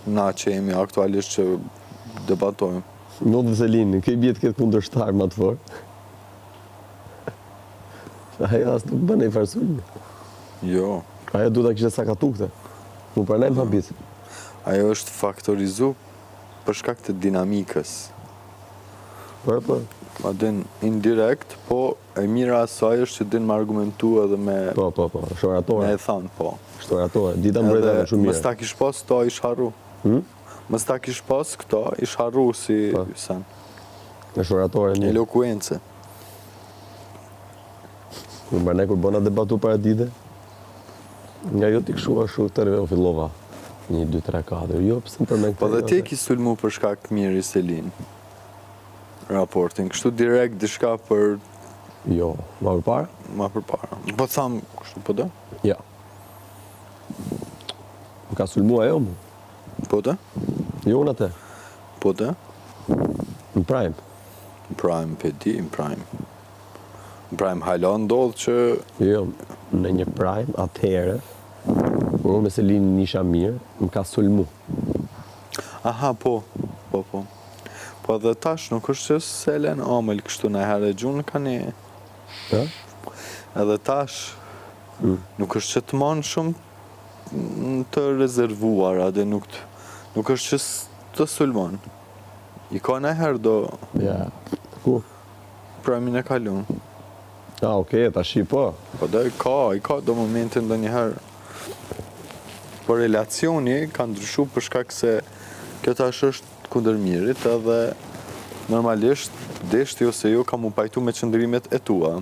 na që jemi aktualisht që debatojmë. Nuk dhe Selini, këj bjetë këtë kundërshtar më të forë. Ajo asë nuk bëne i farsulmi. Jo. Ajo du të kishtë sakatu këte. Mu përnej më habit. Ajo është faktorizu për shkak të dinamikës. Po. Ma din indirekt, po e mira asaj është që din me argumentu edhe me... Po, shtoratore. Me e thanë, po. Shtoratore, dita mbreta me shumë mirë. Mës ta kish pas këto ish harru. Mës ta kish pas këto ish harru si sen. Me shtoratore një. Elokuence. Më bërne kur bëna debatu para dite, nga jo t'i këshua shu të reve o fillova. 1, 2, 3, 4, jo pëse më përmen këtë. Po dhe ti ki sulmu për shkak mirë i Selin. Raportin, kështu direkt dishka për... Jo, ma përpara? Ma përpara. Po thamë, kështu po dhe? Ja. Më ka sulmu ajo mu? Po dhe? Jo unë atë. Po dhe? Në prime. Në prime, pe di, në prime. Në prime hajla ndodhë që... Jo, në një prime, atëhere, kur unë me Selin nisha mirë, më ka sulmu. Aha, po. Po dhe tash nuk është që Selen Amel kështu në herë e gjunë ka një... Edhe tash nuk është që të manë shumë të rezervuar, adhe nuk është që të sulmon. I ka në herë do... Ja, ku? Pramin e kalun. Okej, ta shi po. Po dhe i ka do momentin dhe njëherë. Po relacioni ka ndryshu për shkak se kjo tash është kundër mirit edhe normalisht deshti ose jo ka mu pajtu me qëndrimet e tua.